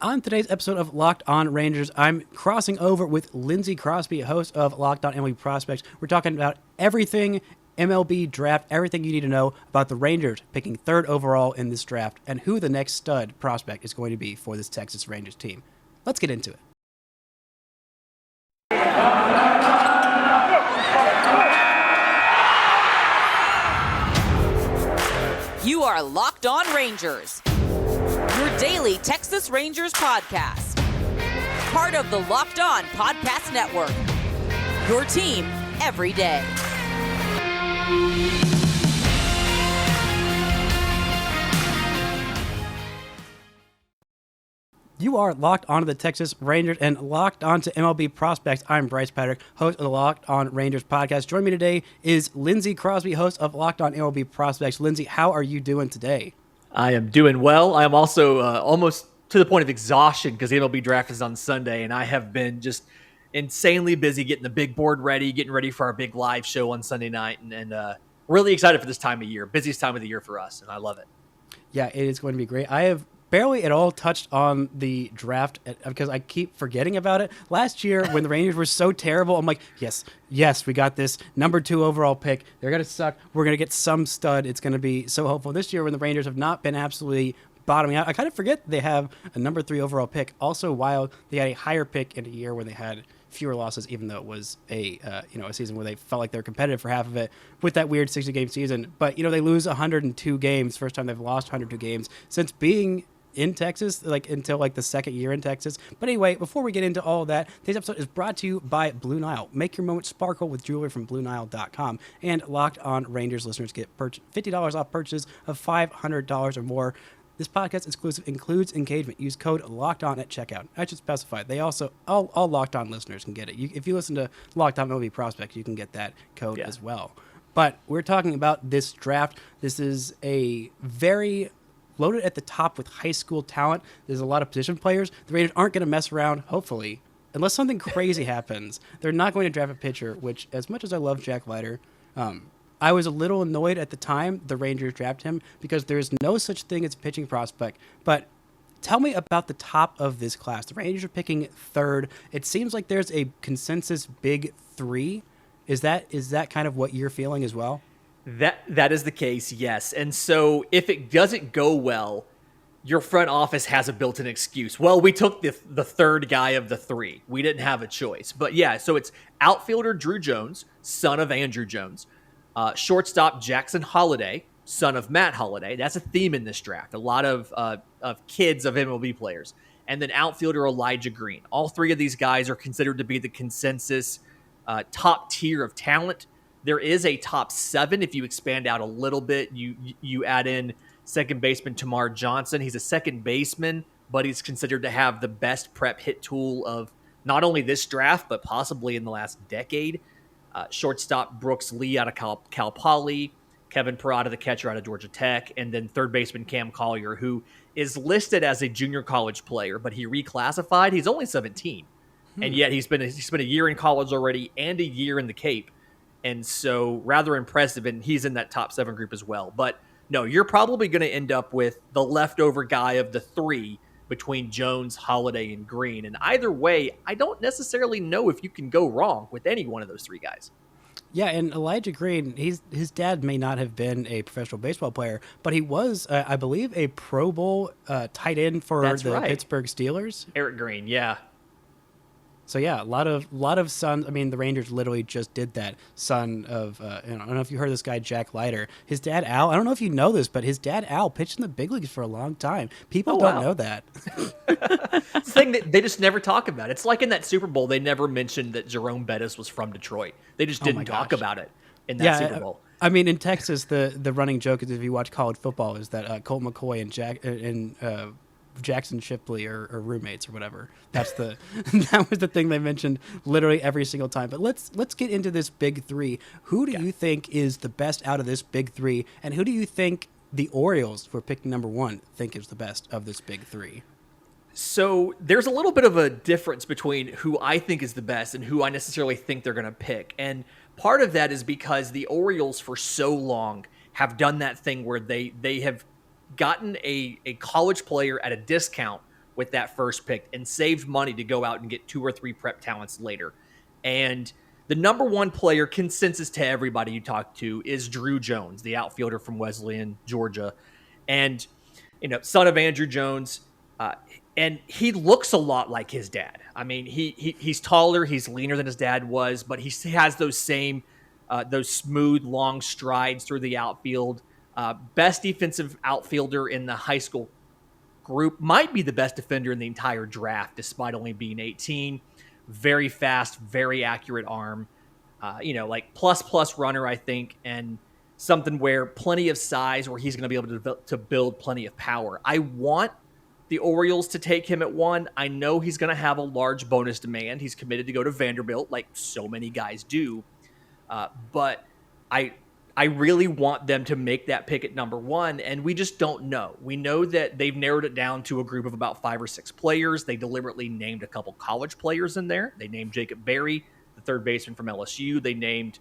On today's episode of Locked On Rangers, I'm crossing over with Lindsey Crosby, host of Locked On MLB Prospects. We're talking about everything MLB Draft, everything you need to know about the Rangers picking third overall in this draft and who the next stud prospect is going to be for this Texas Rangers team. Let's get into it. You are Locked On Rangers, your daily Texas Rangers podcast. Part of the Locked On Podcast Network, your team every day. You are locked onto the Texas Rangers and locked onto MLB Prospects. I'm Bryce Patrick, host of the Locked On Rangers podcast. Joining me today is Lindsey Crosby, host of Locked On MLB Prospects. Lindsey, how are you doing today? I am doing well. I am also almost to the point of exhaustion because the MLB Draft is on Sunday, and I have been just insanely busy getting the big board ready, getting ready for our big live show on Sunday night, and really excited for this time of year. Busiest time of the year for us, and I love it. Yeah, it is going to be great. I have barely at all touched on the draft because I keep forgetting about it. Last year, when the Rangers were so terrible, I'm like, yes, we got this number 2 overall pick. They're going to suck. We're going to get some stud. It's going to be so hopeful. This year, when the Rangers have not been absolutely bottoming out, I kind of forget they have a number 3 overall pick. Also, while they had a higher pick in a year when they had fewer losses, even though it was a season where they felt like they're competitive for half of it with that weird 60-game season. But, they lose 102 games. First time they've lost 102 games since being in Texas, until the second year in Texas. But anyway, before we get into all of that, today's episode is brought to you by Blue Nile. Make your moment sparkle with jewelry from BlueNile.com. And Locked On Rangers listeners get $50 off purchases of $500 or more. This podcast exclusive includes engagement. Use code LOCKEDON at checkout. I should specify. They also, all Locked On listeners can get it. If you listen to Locked On MLB Prospects, you can get that code as well. But we're talking about this draft. This is a very loaded at the top with high school talent. There's a lot of position players. The Rangers aren't going to mess around, hopefully, unless something crazy happens. They're not going to draft a pitcher, which, as much as I love Jack Leiter, I was a little annoyed at the time the Rangers drafted him because there's no such thing as a pitching prospect. But tell me about the top of this class. The Rangers are picking third. It seems like there's a consensus big 3. Is that kind of what you're feeling as well? That is the case, yes. And so if it doesn't go well, your front office has a built-in excuse. Well, we took the third guy of the 3. We didn't have a choice. But yeah, so it's outfielder Druw Jones, son of Andrew Jones. Shortstop Jackson Holliday, son of Matt Holliday. That's a theme in this draft. A lot of kids of MLB players. And then outfielder Elijah Green. All 3 of these guys are considered to be the consensus top tier of talent. There is a top 7 if you expand out a little bit. You add in second baseman Temarr Johnson. He's a second baseman, but he's considered to have the best prep hit tool of not only this draft, but possibly in the last decade. Shortstop Brooks Lee out of Cal Poly, Kevin Parada, the catcher out of Georgia Tech, and then third baseman Cam Collier, who is listed as a junior college player, but he reclassified. He's only 17, and yet he's been a year in college already and a year in the Cape. And so rather impressive, and he's in that top 7 group as well. But no, you're probably going to end up with the leftover guy of the 3 between Jones, Holliday, and Green. And either way, I don't necessarily know if you can go wrong with any one of those 3 guys. Yeah, and Elijah Green, his dad may not have been a professional baseball player, but he was, I believe, a Pro Bowl tight end for Pittsburgh Steelers. Eric Green, yeah. So yeah, a lot of sons. I mean, the Rangers literally just did that. Son of I don't know if you heard this guy Jack Leiter. His dad Al. I don't know if you know this, but his dad Al pitched in the big leagues for a long time. People don't know that. It's the thing that they just never talk about. It's like in that Super Bowl, they never mentioned that Jerome Bettis was from Detroit. They just didn't talk about it in that Super Bowl. I mean, in Texas, the running joke is if you watch college football is that Colt McCoy and Jackson Shipley are roommates or whatever. That was the thing they mentioned literally every single time. But let's get into this big 3. Who do you think is the best out of this big 3, and who do you think the Orioles, who are picking number 1, think is the best of this big 3? So there's a little bit of a difference between who I think is the best and who I necessarily think they're going to pick. And part of that is because the Orioles for so long have done that thing where they have gotten a college player at a discount with that first pick and saved money to go out and get 2 or 3 prep talents later. And the number one player, consensus to everybody you talk to, is Druw Jones, the outfielder from Wesleyan, Georgia. And, son of Andrew Jones. And he looks a lot like his dad. I mean, he's taller, he's leaner than his dad was, but he has those same, those smooth, long strides through the outfield. Best defensive outfielder in the high school group, might be the best defender in the entire draft, despite only being 18. Very fast, very accurate arm. Like plus runner, I think, and something where plenty of size, where he's going to be able to build plenty of power. I want the Orioles to take him at 1. I know he's going to have a large bonus demand. He's committed to go to Vanderbilt, like so many guys do. But I really want them to make that pick at number 1, and we just don't know. We know that they've narrowed it down to a group of about 5 or 6 players. They deliberately named a couple college players in there. They named Jacob Berry, the third baseman from LSU. They named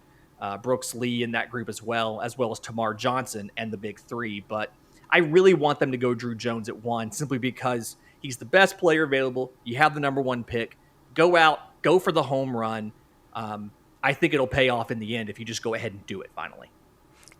Brooks Lee in that group as well as Temarr Johnson and the big 3. But I really want them to go Druw Jones at 1, simply because he's the best player available. You have the number 1 pick. Go out, go for the home run. I think it'll pay off in the end if you just go ahead and do it finally.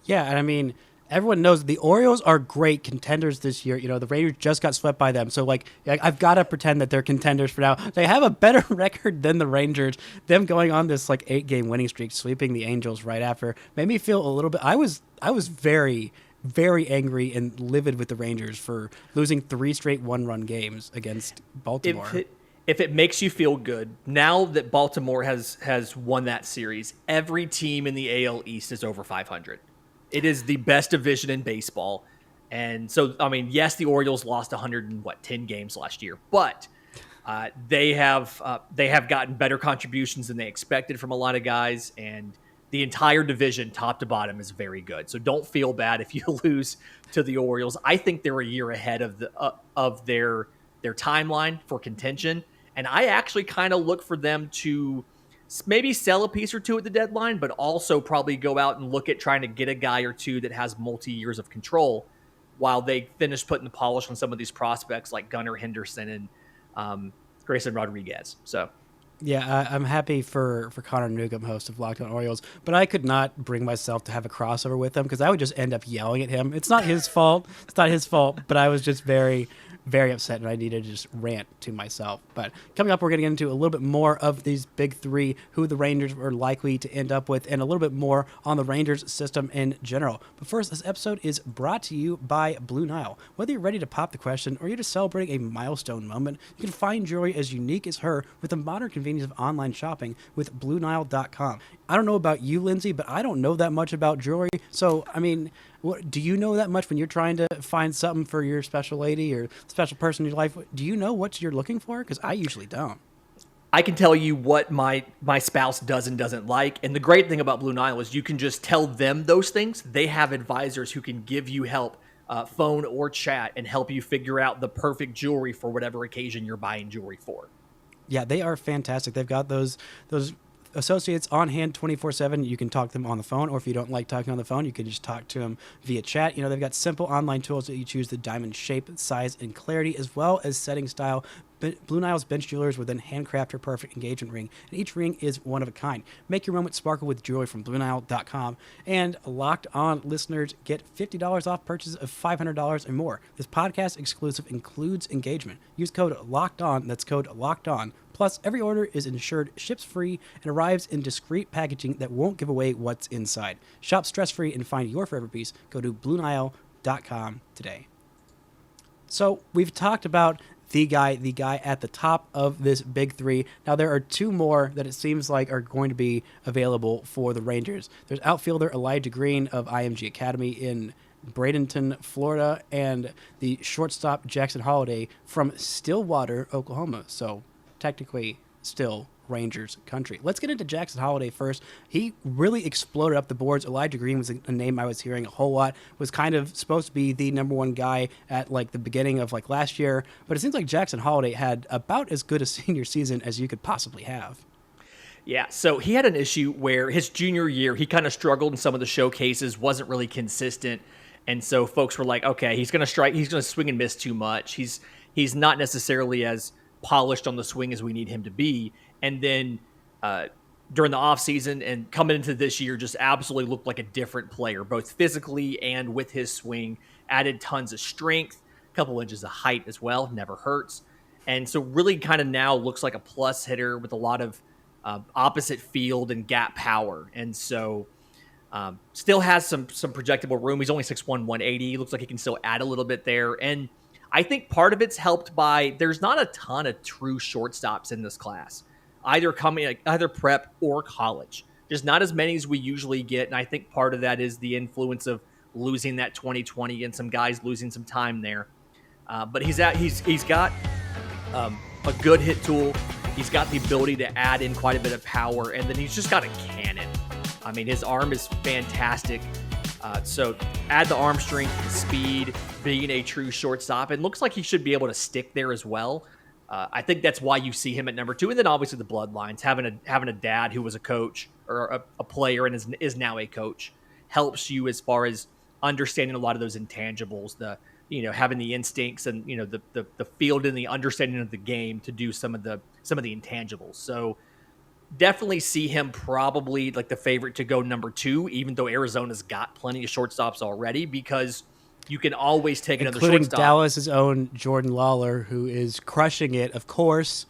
Yeah, and I mean, everyone knows the Orioles are great contenders this year. The Rangers just got swept by them. So, I've got to pretend that they're contenders for now. They have a better record than the Rangers. Them going on this, 8-game winning streak, sweeping the Angels right after, made me feel a little bit... I was very, very angry and livid with the Rangers for losing 3 straight 1-run games against Baltimore. If it makes you feel good, now that Baltimore has won that series, every team in the AL East is over 500. It is the best division in baseball. And so, I mean, yes, the Orioles lost 110 games last year, but they have gotten better contributions than they expected from a lot of guys, and the entire division, top to bottom, is very good. So don't feel bad if you lose to the Orioles. I think they're a year ahead of their timeline for contention, and I actually kind of look for them to maybe sell a piece or 2 at the deadline, but also probably go out and look at trying to get a guy or 2 that has multi-years of control while they finish putting the polish on some of these prospects like Gunnar Henderson and Grayson Rodriguez. So, yeah, I'm happy for Connor Newcomb, host of Locked On Orioles, but I could not bring myself to have a crossover with him because I would just end up yelling at him. It's not his fault. It's not his fault, but I was just very, very upset, and I needed to just rant to myself. But coming up, we're going to get into a little bit more of these big 3, who the Rangers are likely to end up with, and a little bit more on the Rangers system in general. But first, this episode is brought to you by Blue Nile. Whether you're ready to pop the question or you're just celebrating a milestone moment, you can find jewelry as unique as her with the modern convenience of online shopping with BlueNile.com. I don't know about you, Lindsay, but I don't know that much about jewelry. So, I mean, do you know that much when you're trying to find something for your special lady or special person in your life? Do you know what you're looking for? Because I usually don't. I can tell you what my spouse does and doesn't like. And the great thing about Blue Nile is you can just tell them those things. They have advisors who can give you help, phone or chat, and help you figure out the perfect jewelry for whatever occasion you're buying jewelry for. Yeah, they are fantastic. They've got those associates on hand 24/7. You can talk to them on the phone, or if you don't like talking on the phone, you can just talk to them via chat. They've got simple online tools that you choose the diamond shape, size, and clarity, as well as setting style. Blue Nile's bench jewelers will then handcraft her perfect engagement ring, and each ring is one of a kind. Make your moment sparkle with jewelry from BlueNile.com. And Locked On listeners get $50 off purchases of $500 or more. This podcast exclusive includes engagement. Use code Locked On. That's code Locked On. Plus, every order is insured, ships free, and arrives in discreet packaging that won't give away what's inside. Shop stress-free and find your favorite piece. Go to BlueNile.com today. So we've talked about the guy at the top of this big 3. Now, there are 2 more that it seems like are going to be available for the Rangers. There's outfielder Elijah Green of IMG Academy in Bradenton, Florida, and the shortstop Jackson Holliday from Stillwater, Oklahoma. So technically still Rangers country. Let's get into Jackson Holliday first. He really exploded up the boards. Elijah Green was a name I was hearing a whole lot, was kind of supposed to be the number 1 guy at the beginning of last year, but it seems like Jackson Holliday had about as good a senior season as you could possibly have. Yeah, so he had an issue where his junior year, he kind of struggled in some of the showcases, wasn't really consistent, and so folks were like, okay, he's going to swing and miss too much. He's he's not necessarily as polished on the swing as we need him to be. And then during the offseason and coming into this year, just absolutely looked like a different player, both physically and with his swing. Added tons of strength, a couple inches of height as well, never hurts. And so really kind of now looks like a plus hitter with a lot of opposite field and gap power. And so still has some projectable room. He's only 6'1", 180. Looks like he can still add a little bit there. And I think part of it's helped by there's not a ton of true shortstops in this class, either prep or college. Just not as many as we usually get. And I think part of that is the influence of losing that 2020 and some guys losing some time there. But he's got a good hit tool. He's got the ability to add in quite a bit of power, and then he's just got a cannon. I mean, his arm is fantastic. So add the arm strength, the speed, being a true shortstop. It looks like he should be able to stick there as well. I think that's why you see him at number 2. And then obviously the bloodlines, having a dad who was a coach or a player and is now a coach helps you as far as understanding a lot of those intangibles, having the instincts and, the field and the understanding of the game to do some of the intangibles. So definitely see him probably like the favorite to go number 2, even though Arizona's got plenty of shortstops already, because you can always take another including shortstop. Dallas's own Jordan Lawler, who is crushing it. Of course,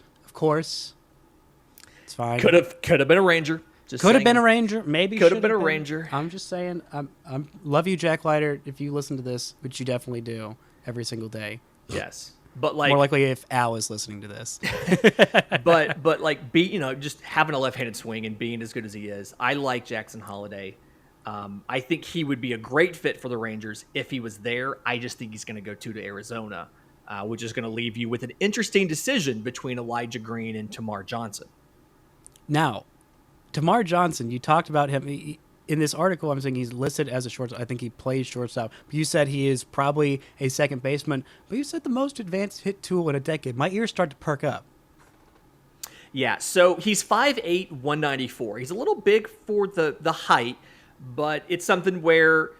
it's fine. Could have been a Ranger. Could have been a Ranger. Maybe could have been a Ranger. I'm just saying. I'm love you, Jack Leiter. If you listen to this, which you definitely do every single day. Yes, but more likely if Al is listening to this. but just having a left-handed swing and being as good as he is, I like Jackson Holliday. I think he would be a great fit for the Rangers if he was there. I just think he's going to go to Arizona, which is going to leave you with an interesting decision between Elijah Green and Temarr Johnson. Now, Temarr Johnson, you talked about him in this article. I'm saying he's listed as a shortstop. I think he plays shortstop. But you said he is probably a second baseman. But you said the most advanced hit tool in a decade. My ears start to perk up. Yeah, so he's 5'8", 194. He's a little big for the height, but it's something where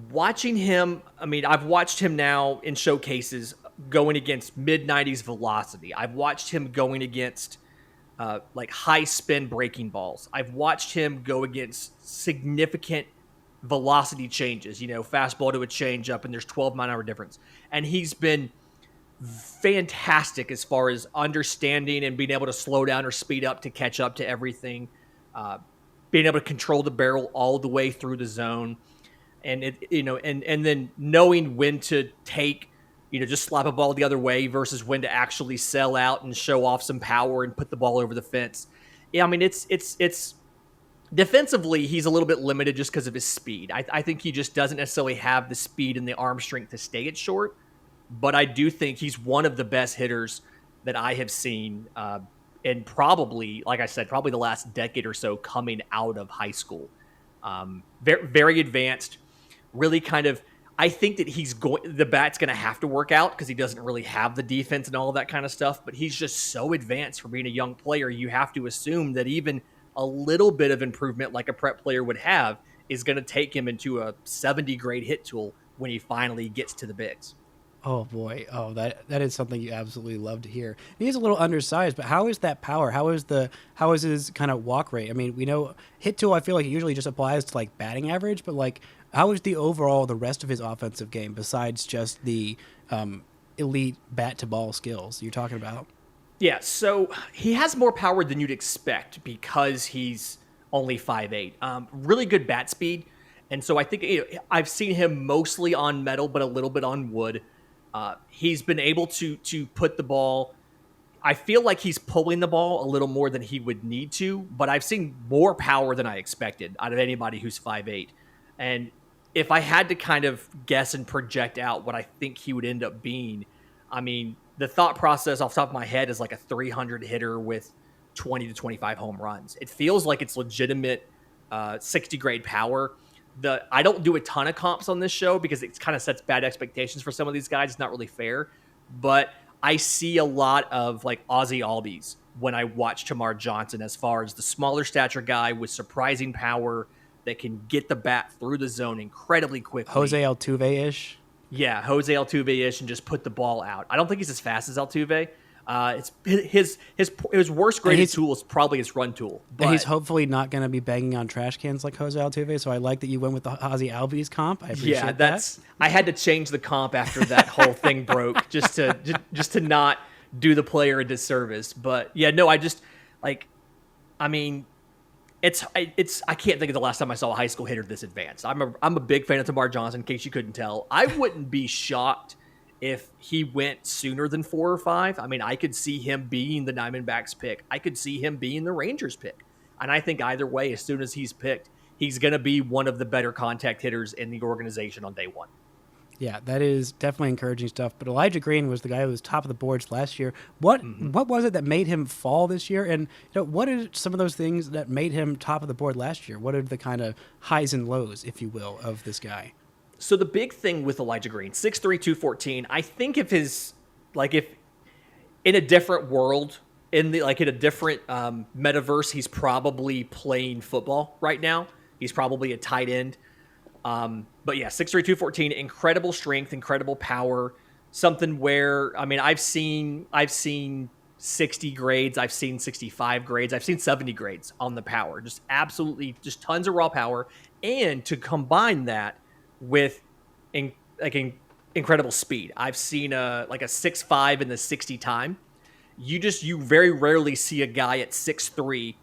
watching him, I mean, I've watched him now in showcases going against mid-90s velocity. I've watched him going against high spin breaking balls. I've watched him go against significant velocity changes, fastball to a changeup, and there's 12-mile-an-hour difference. And he's been fantastic as far as understanding and being able to slow down or speed up to catch up to everything, being able to control the barrel all the way through the zone, and and then knowing when to take, just slap a ball the other way versus when to actually sell out and show off some power and put the ball over the fence. Yeah, I mean, it's defensively, he's a little bit limited just because of his speed. I think he just doesn't necessarily have the speed and the arm strength to stay at short, but I do think he's one of the best hitters that I have seen, and probably, like I said, probably the last decade or so coming out of high school. Very, very advanced, really kind of, I think that the bat's going to have to work out because he doesn't really have the defense and all of that kind of stuff, but he's just so advanced for being a young player. You have to assume that even a little bit of improvement like a prep player would have is going to take him into a 70 grade hit tool when he finally gets to the bigs. Oh boy. Oh, that is something you absolutely love to hear. He's a little undersized, but how is that power? How is his kind of walk rate? I mean, we know hit tool, I feel like it usually just applies to like batting average, but like how is the rest of his offensive game besides just the elite bat to ball skills you're talking about? Yeah, so he has more power than you'd expect because he's only 5'8". Really good bat speed. And so I think I've seen him mostly on metal, but a little bit on wood. He's been able to put the ball. I feel like he's pulling the ball a little more than he would need to, but I've seen more power than I expected out of anybody who's 5'8". And if I had to kind of guess and project out what I think he would end up being, I mean, the thought process off the top of my head is like a 300 hitter with 20 to 25 home runs. It feels like it's legitimate 60 grade power. I don't do a ton of comps on this show because it kind of sets bad expectations for some of these guys. It's not really fair, but I see a lot of like Ozzie Albies when I watch Temarr Johnson as far as the smaller stature guy with surprising power that can get the bat through the zone incredibly quickly. Jose Altuve-ish? Yeah, Jose Altuve-ish and just put the ball out. I don't think he's as fast as Altuve. It's his worst graded tool is probably his run tool. But and he's hopefully not going to be banging on trash cans like Jose Altuve. So I like that you went with the Ozzy Albies comp. I appreciate that. I had to change the comp after that whole thing broke just to not do the player a disservice. But yeah, no, I just like, I mean, I can't think of the last time I saw a high school hitter this advanced. I'm a big fan of Temarr Johnson, in case you couldn't tell. I wouldn't be shocked if he went sooner than 4 or 5. I mean, I could see him being the Diamondbacks pick. I could see him being the Rangers pick. And I think either way, as soon as he's picked, he's going to be one of the better contact hitters in the organization on day one. Yeah, that is definitely encouraging stuff. But Elijah Green was the guy who was top of the boards last year. What was it that made him fall this year? And what are some of those things that made him top of the board last year? What are the kind of highs and lows, if you will, of this guy? So the big thing with Elijah Green, 6'3", 214, I think if in a different world, in a different metaverse, he's probably playing football right now. He's probably a tight end. But yeah, 6'3", 214, incredible strength, incredible power. Something where, I mean, I've seen 60 grades, I've seen 65 grades, I've seen 70 grades on the power. Just absolutely, just tons of raw power. And to combine that with incredible speed. I've seen a 6'5" in the 60 time. You very rarely see a guy at 6'3"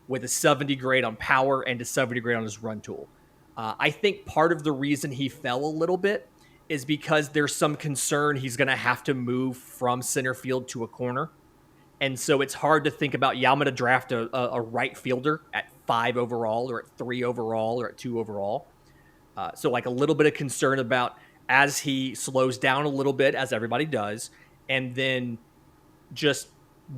with a 70 grade on power and a 70 grade on his run tool. I think part of the reason he fell a little bit is because there's some concern he's going to have to move from center field to a corner. And so it's hard to think about, I'm going to draft a right fielder at 5 overall or at 3 overall or at 2 overall. So like a little bit of concern about as he slows down a little bit, as everybody does, and then just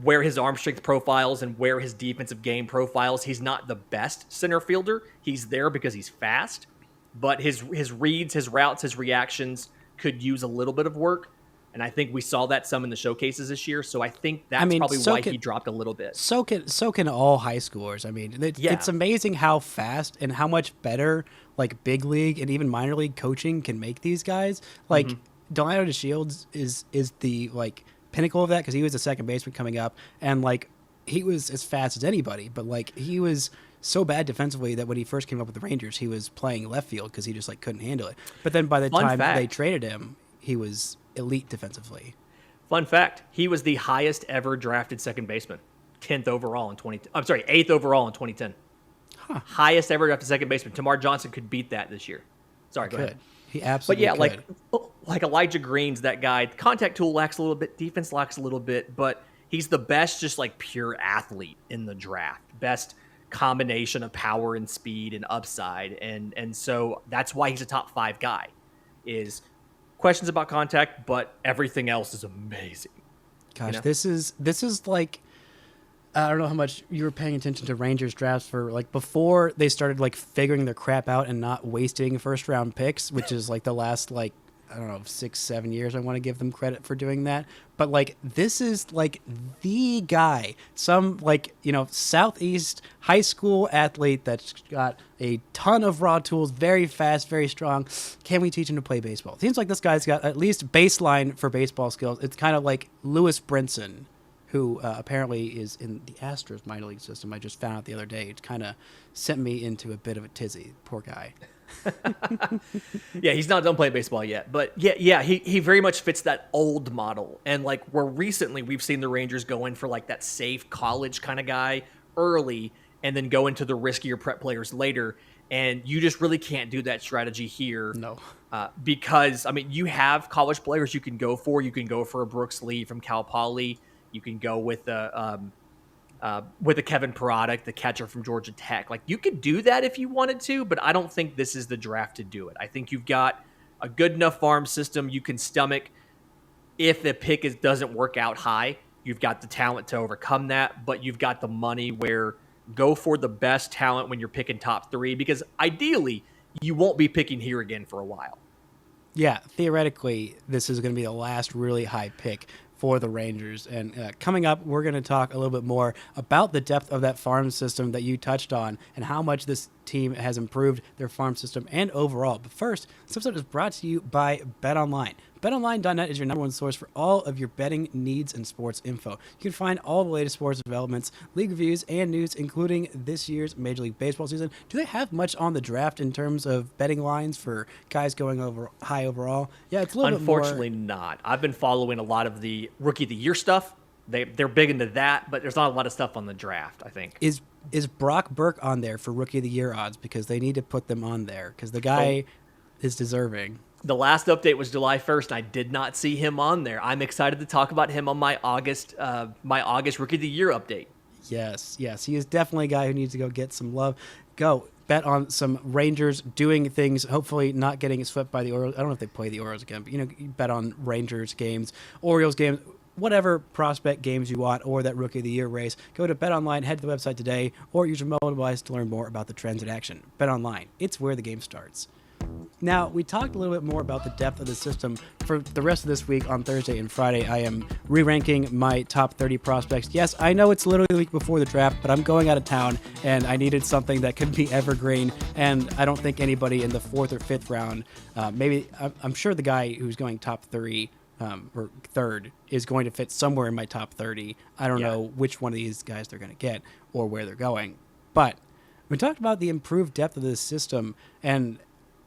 where his arm strength profiles and where his defensive game profiles. He's not the best center fielder. He's there because he's fast, but his reads, his routes, his reactions could use a little bit of work. And I think we saw that some in the showcases this year. So I think that's probably why he dropped a little bit. So can all high schoolers. I mean, it's amazing how fast and how much better like big league and even minor league coaching can make these guys. Like Delano DeShields is the like pinnacle of that because he was a second baseman coming up and like he was as fast as anybody, but like he was so bad defensively that when he first came up with the Rangers, he was playing left field because he just like couldn't handle it. But then by the time they traded him, he was elite defensively. Fun fact, he was the highest ever drafted second baseman, 8th overall in 2010. Huh. Highest ever drafted second baseman. Temarr Johnson could beat that this year. Sorry, go ahead. He absolutely could. Like Elijah Green's that guy. Contact tool lacks a little bit, defense lacks a little bit, but he's the best just like pure athlete in the draft. Best combination of power and speed and upside. And so that's why he's a top 5 guy. Is questions about contact, but everything else is amazing. Gosh, this is like, I don't know how much you were paying attention to Rangers drafts for like before they started like figuring their crap out and not wasting first round picks, which is like the last like, I don't know, 6-7 years. I want to give them credit for doing that. But like, this is like the guy, some like, Southeast high school athlete that's got a ton of raw tools, very fast, very strong. Can we teach him to play baseball? Seems like this guy's got at least baseline for baseball skills. It's kind of like Lewis Brinson, who apparently is in the Astros minor league system. I just found out the other day. It kind of sent me into a bit of a tizzy. Poor guy. Yeah, he's not done playing baseball yet. But yeah, he very much fits that old model. And like where recently we've seen the Rangers go in for like that safe college kind of guy early and then go into the riskier prep players later. And you just really can't do that strategy here. No. Because, I mean, you have college players you can go for. You can go for a Brooks Lee from Cal Poly. You can go with a Kevin Parodic, the catcher from Georgia Tech. Like, you could do that if you wanted to, but I don't think this is the draft to do it. I think you've got a good enough farm system you can stomach. If the pick doesn't work out high, you've got the talent to overcome that, but you've got the money where go for the best talent when you're picking top 3, because ideally you won't be picking here again for a while. Yeah, theoretically, this is going to be the last really high pick for the Rangers. And coming up, we're going to talk a little bit more about the depth of that farm system that you touched on and how much this team has improved their farm system and overall. But first, this episode is brought to you by BetOnline. BetOnline.net is your number one source for all of your betting needs and sports info. You can find all the latest sports developments, league reviews, and news, including this year's Major League Baseball season. Do they have much on the draft in terms of betting lines for guys going over high overall? Yeah, it's a little Unfortunately bit more. not. I've been following a lot of the Rookie of the Year stuff. They're big into that, but there's not a lot of stuff on the draft, I think. Is Brock Burke on there for Rookie of the Year odds? Because they need to put them on there because the guy is deserving. The last update was July 1st, and I did not see him on there. I'm excited to talk about him on my August Rookie of the Year update. Yes, he is definitely a guy who needs to go get some love. Go bet on some Rangers doing things, hopefully not getting swept by the Orioles. I don't know if they play the Orioles again, but you bet on Rangers games, Orioles games, whatever prospect games you want, or that Rookie of the Year race. Go to BetOnline, head to the website today, or use your mobile device to learn more about the trends in action. BetOnline, it's where the game starts. Now, we talked a little bit more about the depth of the system. For the rest of this week, on Thursday and Friday, I am re-ranking my top 30 prospects. Yes, I know it's literally the week before the draft, but I'm going out of town, and I needed something that could be evergreen, and I don't think anybody in the 4th or 5th round, I'm sure the guy who's going top 3 or 3rd is going to fit somewhere in my top 30. I don't know which one of these guys they're going to get or where they're going. But we talked about the improved depth of this system, and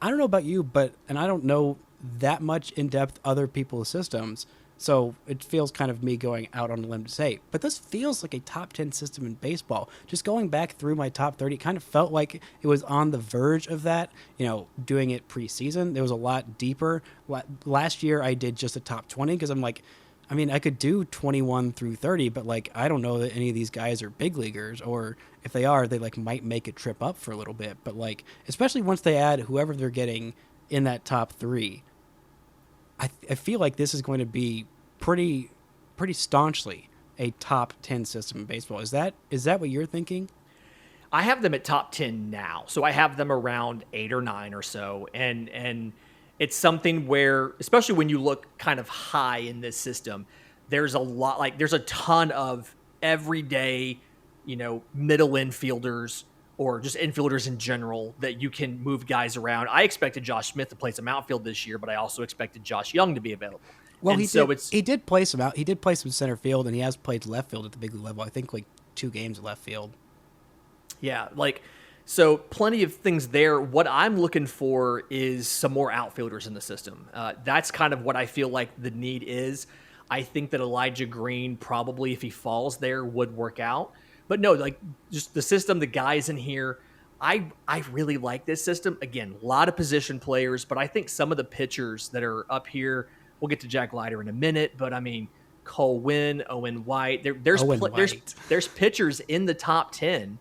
I don't know about you, and I don't know that much in depth other people's systems, so it feels kind of me going out on a limb to say, but this feels like a top 10 system in baseball. Just going back through my top 30, it kind of felt like it was on the verge of that, doing it preseason. It was a lot deeper. Last year I did just a top 20 because I'm like, I could do 21 through 30, but I don't know that any of these guys are big leaguers, or if they are, they might make a trip up for a little bit. But especially once they add whoever they're getting in that top 3, I feel like this is going to be pretty staunchly a top 10 system in baseball. Is that what you're thinking? I have them at top 10 now, so I have them around 8 or 9 or so, and it's something where, especially when you look kind of high in this system, there's a lot, there's a ton of everyday, middle infielders or just infielders in general that you can move guys around. I expected Josh Smith to play some outfield this year, but I also expected Josh Young to be available. Well, he did play some out. He did play some center field, and he has played left field at the big league level. I think 2 games at left field. Yeah, so plenty of things there. What I'm looking for is some more outfielders in the system. That's kind of what I feel like the need is. I think that Elijah Green probably, if he falls there, would work out. But no, just the system, the guys in here, I really like this system. Again, a lot of position players, but I think some of the pitchers that are up here, we'll get to Jack Leiter in a minute, but Cole Winn, Owen White, there's pitchers in the top 10.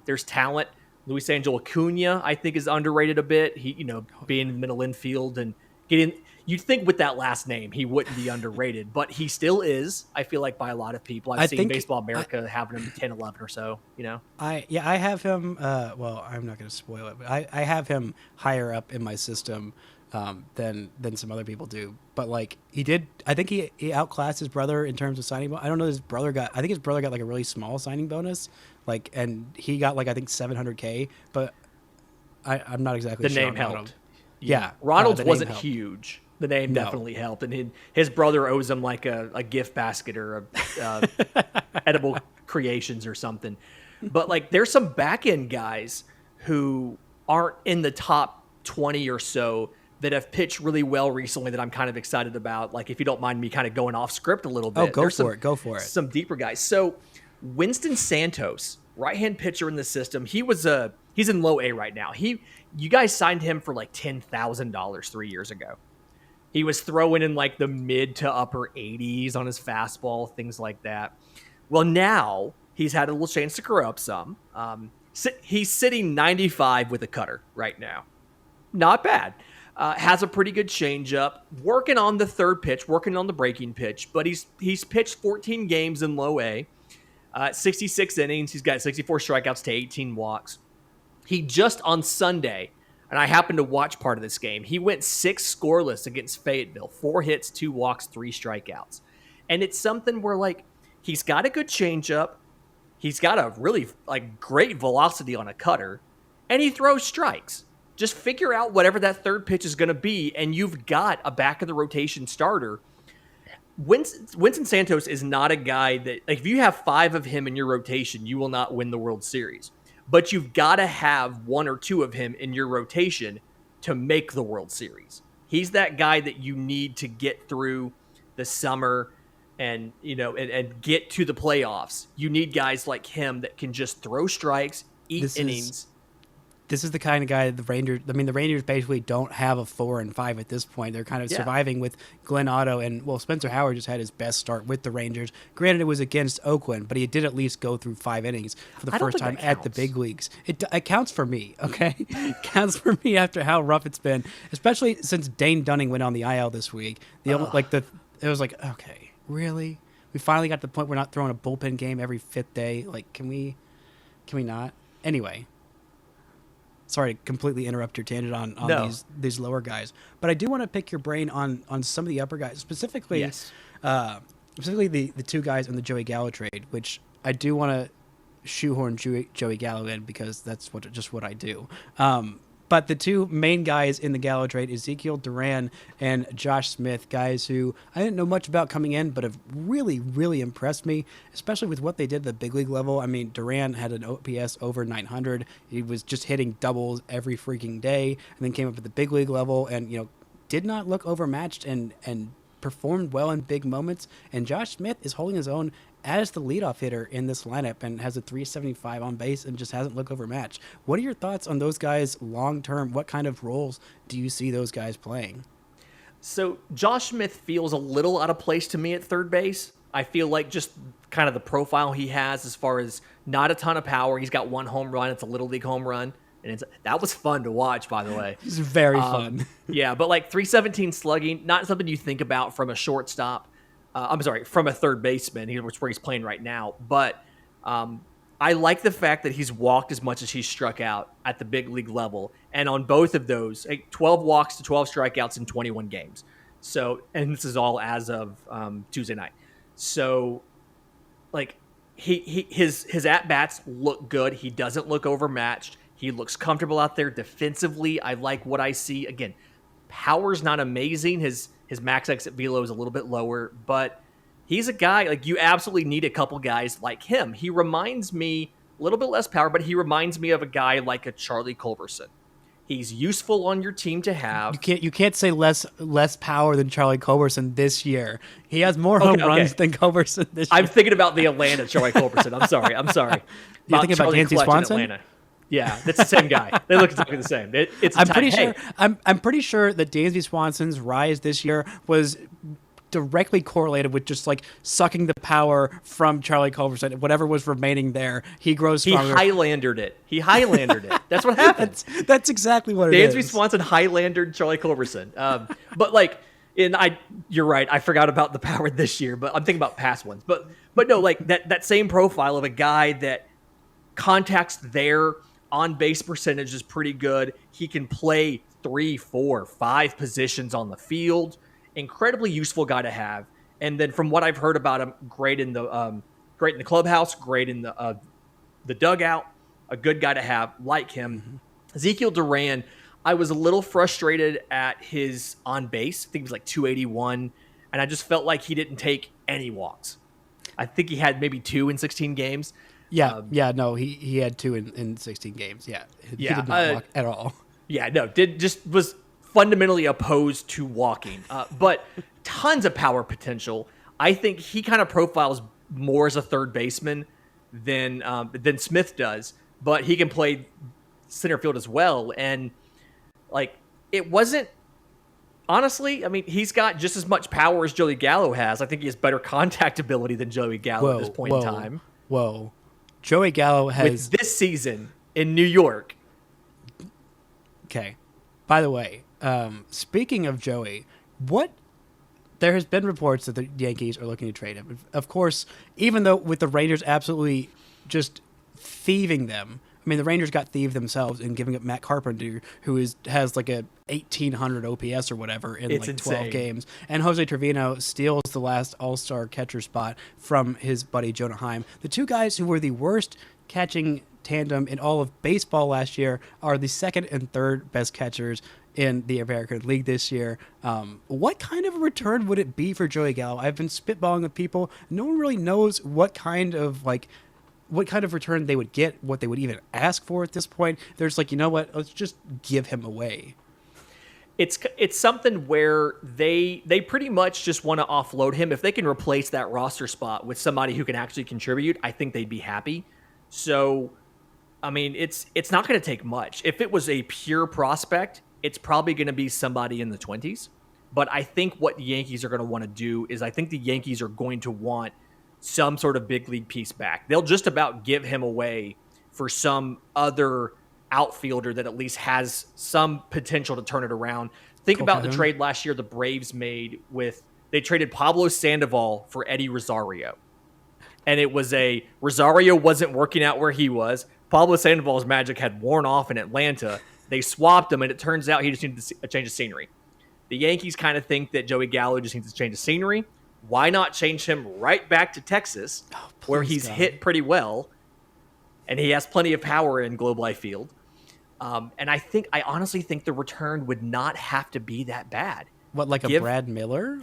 There's talent. Luis Angel Acuna, I think, is underrated a bit. He, being in middle infield and getting, you'd think with that last name, he wouldn't be underrated, but he still is, I feel like, by a lot of people. I've seen Baseball America having him 10, 11 or so, I have him, I'm not going to spoil it, but I have him higher up in my system than some other people do. But I think he outclassed his brother in terms of signing bonus. I don't know, his brother got a really small signing bonus, and he got I think $700K, but I'm not exactly sure. The name helped. Yeah. Ronald's wasn't huge. The name definitely helped, and his brother owes him a gift basket or a edible creations or something. But there's some back end guys who aren't in the top 20 or so that have pitched really well recently that I'm kind of excited about. If you don't mind me kind of going off script a little bit. Oh, go for it. Some deeper guys. So Winston Santos, right-hand pitcher in the system, he's in low A right now. You guys signed him for $10,000 3 years ago. He was throwing in the mid to upper 80s on his fastball, things like that. Well, now he's had a little chance to grow up some. He's sitting 95 with a cutter right now. Not bad. Has a pretty good changeup. Working on the third pitch, working on the breaking pitch, but he's pitched 14 games in low A. 66 innings. He's got 64 strikeouts to 18 walks. He just on Sunday, and I happened to watch part of this game, he went 6 scoreless against Fayetteville. 4 hits, 2 walks, 3 strikeouts. And it's something where he's got a good changeup. He's got a really great velocity on a cutter. and he throws strikes. Just figure out whatever that third pitch is going to be, and you've got a back of the rotation starter. Winston Santos is not a guy that, like, if you have 5 of him in your rotation, you will not win the World Series. But you've got to have 1 or 2 of him in your rotation to make the World Series. He's that guy that you need to get through the summer and, and get to the playoffs. You need guys like him that can just throw strikes, eat innings. This is the kind of guy the Rangers basically don't have a 4 and 5 at this point. They're kind of surviving with Glenn Otto, and Spencer Howard just had his best start with the Rangers. Granted, it was against Oakland, but he did at least go through 5 innings for the first time at the big leagues. It counts for me, okay? It counts for me after how rough it's been, especially since Dane Dunning went on the IL this week. It was like, okay, really? We finally got to the point we're not throwing a bullpen game every 5th day. Like, can we not? Anyway. Sorry to completely interrupt your tangent on these lower guys, but I do want to pick your brain on some of the upper guys, specifically the 2 guys in the Joey Gallo trade, which I do want to shoehorn Joey Gallo in because that's what I do. But the 2 main guys in the Gallo trade, Ezequiel Duran and Josh Smith, guys who I didn't know much about coming in, but have really, really impressed me, especially with what they did at the big league level. I mean, Duran had an OPS over 900. He was just hitting doubles every freaking day, and then came up at the big league level and, did not look overmatched and performed well in big moments. And Josh Smith is holding his own as the leadoff hitter in this lineup and has a 375 on base and just hasn't looked overmatched. What are your thoughts on those guys long term? What kind of roles do you see those guys playing? So Josh Smith feels a little out of place to me at third base. I feel like just kind of the profile he has as far as not a ton of power. He's got 1 home run. It's a little league home run. And that was fun to watch, by the way. It's very fun. Yeah, but like 317 slugging, not something you think about from a shortstop. From a third baseman, which where he's playing right now. But I like the fact that he's walked as much as he's struck out at the big league level. And on both of those, 12 walks to 12 strikeouts in 21 games. So, and this is all as of Tuesday night. So, like, his at-bats look good. He doesn't look overmatched. He looks comfortable out there defensively. I like what I see. Again, power's not amazing. His max exit velo is a little bit lower, but he's a guy, like, you absolutely need a couple guys like him. He reminds me, a little bit less power, but he reminds me of a guy like a Charlie Culberson. He's useful on your team to have. You can't say less power than Charlie Culberson this year. He has more home runs than Culberson this year. I'm thinking about the Atlanta Charlie Culberson. I'm sorry. You're thinking about Dansby Swanson? Yeah, that's the same guy. They look exactly the same. I'm pretty sure that Dansby Swanson's rise this year was directly correlated with just like sucking the power from Charlie Culberson. Whatever was remaining there, he grows stronger. He Highlandered it. That's what happened. That's exactly what it is. Dansby Swanson Highlandered Charlie Culberson. But like, you're right. I forgot about the power this year, but I'm thinking about past ones. But no, like that same profile of a guy that contacts there. On base percentage is pretty good. He can play 3, 4, 5 positions on the field. Incredibly useful guy to have. And then from what I've heard about him, great in the clubhouse, great in the dugout. A good guy to have like him. Mm-hmm. Ezequiel Duran, I was a little frustrated at his on base. I think it was like 281, and I just felt like he didn't take any walks. I think he had maybe 2 in 16 games. No, he had 2 in 16 games. He did not walk at all. Was fundamentally opposed to walking, but tons of power potential. I think he kind of profiles more as a third baseman than Smith does, but he can play center field as well. And like, it wasn't. Honestly, I mean, he's got just as much power as Joey Gallo has. I think he has better contact ability than Joey Gallo at this point in time. Whoa. Joey Gallo has... With this season in New York. Okay. By the way, speaking of Joey, there has been reports that the Yankees are looking to trade him. Of course, even though with the Rangers absolutely just thieving them. I mean, the Rangers got thieved themselves in giving up Matt Carpenter, who has like a 1,800 OPS or whatever in like 12 games. And Jose Trevino steals the last All-Star catcher spot from his buddy Jonah Heim. The 2 guys who were the worst catching tandem in all of baseball last year, are the second and third best catchers in the American League this year. What kind of a return would it be for Joey Gallo? I've been spitballing with people. No one really knows what kind of return they would get, what they would even ask for at this point. They're just like, you know what? Let's just give him away. It's something where they pretty much just want to offload him. If they can replace that roster spot with somebody who can actually contribute, I think they'd be happy. So, I mean, it's not going to take much. If it was a pure prospect, it's probably going to be somebody in the 20s. But I think what the Yankees are going to want to do is I think the Yankees are going to want some sort of big league piece back. They'll just about give him away for some other outfielder that at least has some potential to turn it around. Think about the trade last year the Braves made they traded Pablo Sandoval for Eddie Rosario. And it was Rosario wasn't working out where he was. Pablo Sandoval's magic had worn off in Atlanta. They swapped him, and it turns out he just needed a change of scenery. The Yankees kind of think that Joey Gallo just needs a change of scenery. Why not change him right back to Texas, where he's hit pretty well, and he has plenty of power in Globe Life Field. And I honestly think the return would not have to be that bad. What, like a Brad Miller?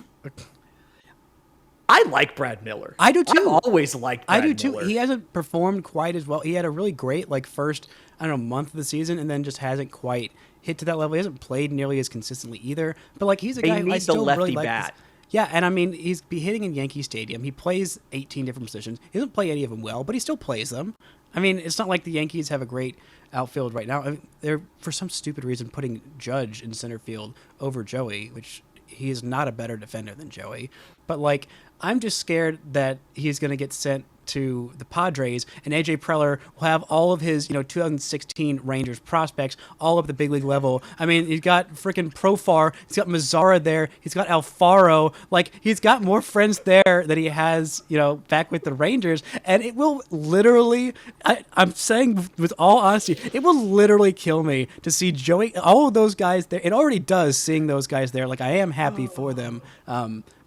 I like Brad Miller. I do too. I've always liked Brad Miller. I do too. He hasn't performed quite as well. He had a really great first, month of the season, and then just hasn't quite hit to that level. He hasn't played nearly as consistently either. But he's a guy who I still really like. Bat. Yeah, and I mean, he's be hitting in Yankee Stadium. He plays 18 different positions. He doesn't play any of them well, but he still plays them. I mean, it's not like the Yankees have a great outfield right now. I mean, they're, for some stupid reason, putting Judge in center field over Joey, which he is not a better defender than Joey. But, I'm just scared that he's going to get sent to the Padres, and AJ Preller will have all of his 2016 Rangers prospects all up at the big league level. I mean, he's got freaking Profar, he's got Mazzara there, he's got Alfaro. He's got more friends there than he has back with the Rangers, and it will literally, I'm saying with all honesty, it will literally kill me to see Joey, all of those guys there. It already does, seeing those guys there. I am happy for them.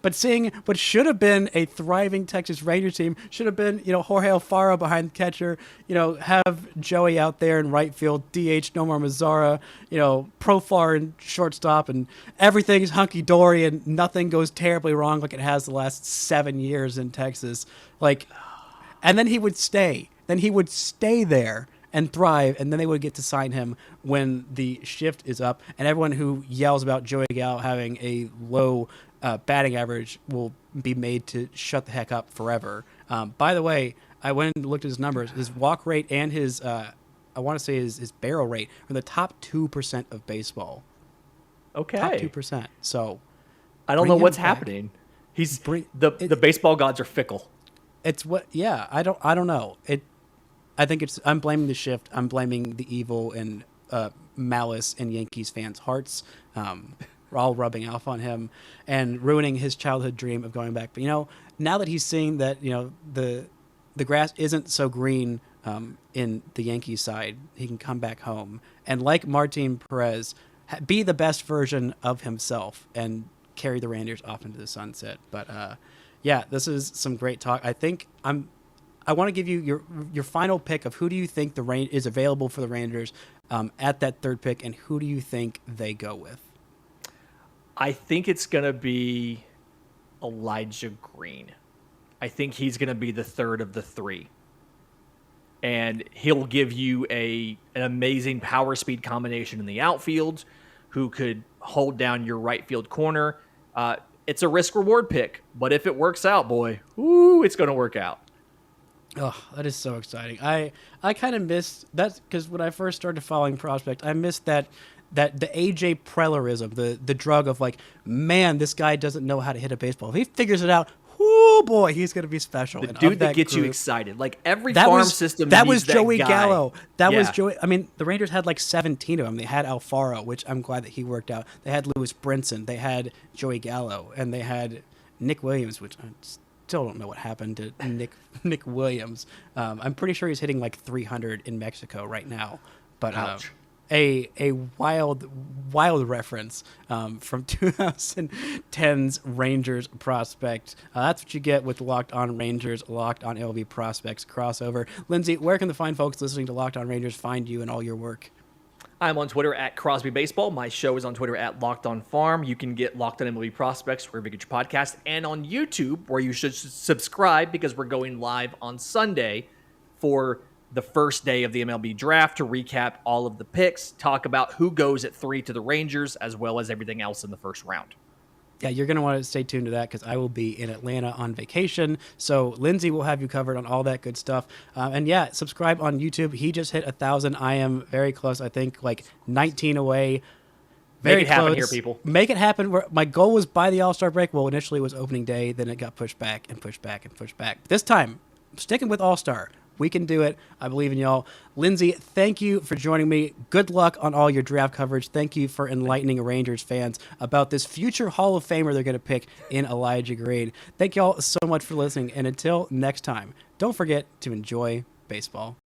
But seeing what should have been a thriving Texas Rangers team, should have been, Jorge Alfaro behind the catcher, have Joey out there in right field, DH, Nomar Mazzara, Profar in shortstop, and everything's hunky-dory and nothing goes terribly wrong like it has the last 7 years in Texas. And then he would stay. Then he would stay there and thrive, and then they would get to sign him when the shift is up, and everyone who yells about Joey Gallo having a low batting average will be made to shut the heck up forever. By the way, I went and looked at his numbers. His walk rate and his, I want to say his barrel rate are the top 2% of baseball. Okay. Top 2%. So I don't know what's happening. The baseball gods are fickle. It's I don't know. I'm blaming the shift. I'm blaming the evil and malice in Yankees fans' hearts. We're all rubbing off on him and ruining his childhood dream of going back. But now that he's seeing that the grass isn't so green in the Yankees side, he can come back home and, like Martin Perez, be the best version of himself and carry the Rangers off into the sunset. But this is some great talk. I think I want to give you your final pick of who do you think is available for the Rangers at that third pick, and who do you think they go with? I think it's going to be Elijah Green. I think he's going to be the third of the three. And he'll give you an amazing power speed combination in the outfield who could hold down your right field corner. It's a risk-reward pick, but if it works out, boy, it's going to work out. Oh, that is so exciting. I kind of missed that because when I first started following prospect, I missed that the AJ Prellerism, the drug of man, this guy doesn't know how to hit a baseball. If he figures it out, whoo boy, he's going to be special. The dude that gets you excited. Every farm system that was needs Joey that guy. Gallo. That was Joey. I mean, the Rangers had 17 of them. They had Alfaro, which I'm glad that he worked out. They had Lewis Brinson. They had Joey Gallo, and they had Nick Williams, which I still don't know what happened to Nick Williams. I'm pretty sure he's hitting 300 in Mexico right now. But ouch. a wild reference from 2010's Rangers prospect. That's what you get with Locked On Rangers, Locked On MLB Prospects crossover. Lindsay, where can the fine folks listening to Locked On Rangers find you and all your work? I'm on Twitter at Crosby Baseball. My show is on Twitter at Locked On Farm. You can get Locked On MLB Prospects wherever you get your podcast, and on YouTube, where you should subscribe because we're going live on Sunday for the first day of the MLB Draft to recap all of the picks, talk about who goes at 3 to the Rangers, as well as everything else in the first round. Yeah, you're going to want to stay tuned to that because I will be in Atlanta on vacation. So Lindsay will have you covered on all that good stuff. And yeah, subscribe on YouTube. He just hit 1,000. I am very close. I think like 19 away. Very Make it happen here, people. Make it happen. My goal was by the All-Star break. Well, initially it was opening day. Then it got pushed back and pushed back and pushed back. This time, I'm sticking with All-Star. We can do it. I believe in y'all. Lindsay, thank you for joining me. Good luck on all your draft coverage. Thank you for enlightening Rangers fans about this future Hall of Famer they're going to pick in Elijah Green. Thank y'all so much for listening. And until next time, don't forget to enjoy baseball.